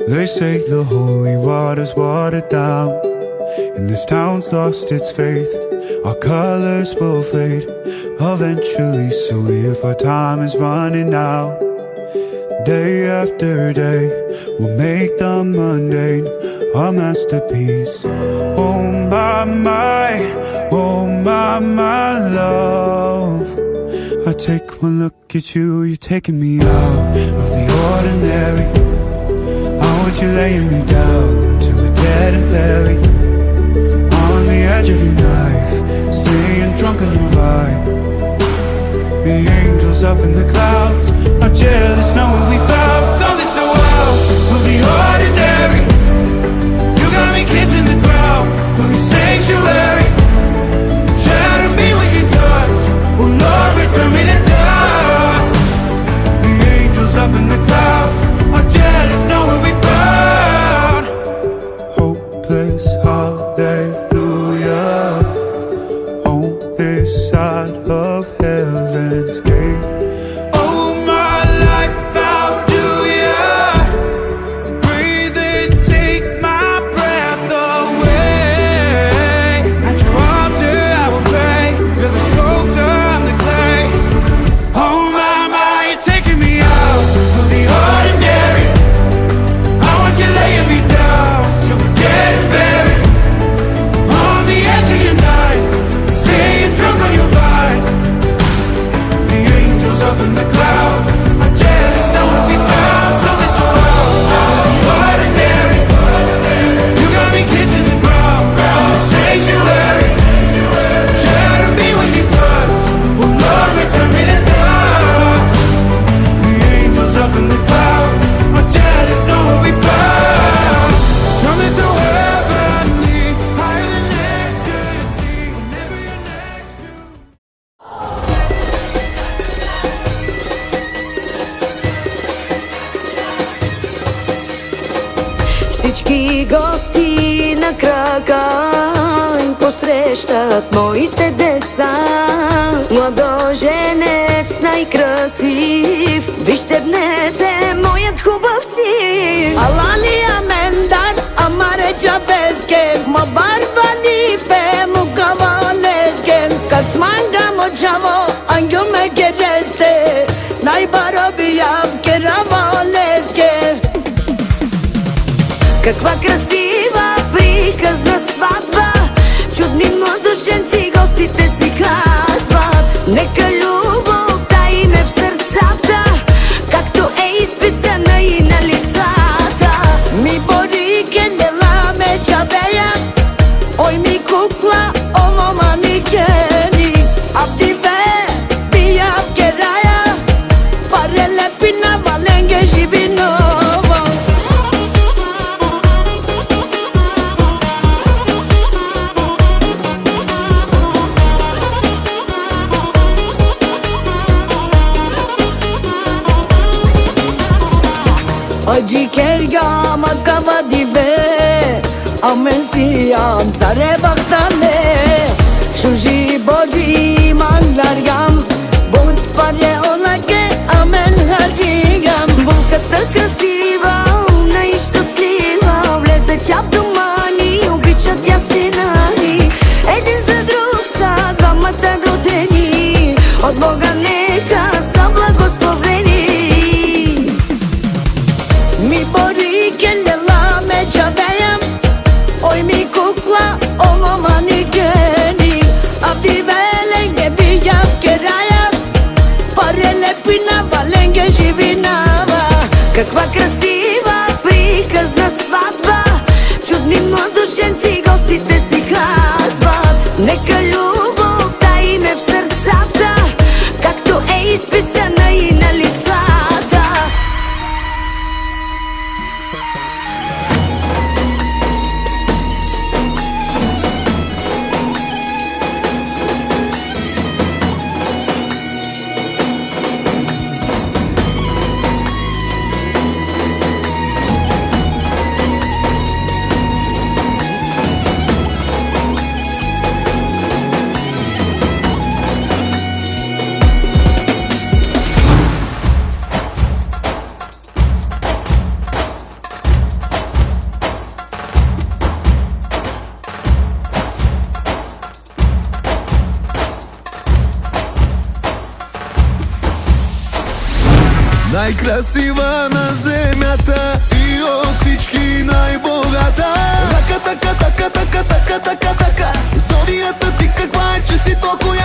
They say the holy water's watered down, and this town's lost its faith. Our colors will fade eventually, so if our time is running out, day after day, we'll make the mundane our masterpiece. Oh my love, I take one look at you, you're taking me out of the ordinary. I want you laying me down till we're dead and buried, on the edge of your knife, staying drunk on your vibe. The angels up in the clouds are jealous knowing we found something so out of the ordinary. You got me kissing the ground of your sanctuary. Shatter me with your touch, oh Lord, return me to dust. The angels up in the clouds are jealous knowing we found hopeless hallelujah on this side of heaven's gate. Oh my life, how do ya breathe and take my breath away? At your altar I will pray, you're the sculptor, I'm the clay. Oh my, you're taking me out of the ordinary. I want you laying me down till we're dead and buried, on the edge of your knife, staying drunk on your vine. The angels up in the clouds are jealous knowing we found something so out of the ordinary. You got me kissing the ground of the sanctuary. Shatter me with your touch, oh Lord, return me to dust. The angels up in the clouds are jealous knowing we found something so heavenly, higher than ecstasy. Whenever you're next to Всички гости на крака посрещат моите деца. Младоженец най-красив, вижте днес е моят хубав син. Alali amendar amare chavesken ma barvali pe mukavalesken kasmanga mojavo angyo me gereste nai barobiyav keravalesken. Каква красива приказна сватба, чудни младоженци гостите си казват. Нека любовта им е в сърцата, както е изписана и на лицата. Mi borike lela me chaveya oy mi kukla ono manikeni abdi ve biyav keraya parele pina valenge jivinovo. Acı kergam akava dive amen siyam zare baktane shuji bodi manglargam बहुत pare olake amen hajigam. Булката красива, най-щастлива, влезе тя в дома ни, обичат я сина ни. Един за друг са двамата родени, от Бога нека са благословени. Mi borike lela me chaveyam oy mi kukla ono manikeni abdi velenge biyav keraya parele pina valenge jivinava. Каква красива приказна сватба, чудни младоженци гостите си казват. Нека любовта им е в сърцата, както е изписана и на лицата. Най-красива на земята и от всички най-богата. Рака, така, така, така, така, така, така. Зодията ти каква е, че си толкова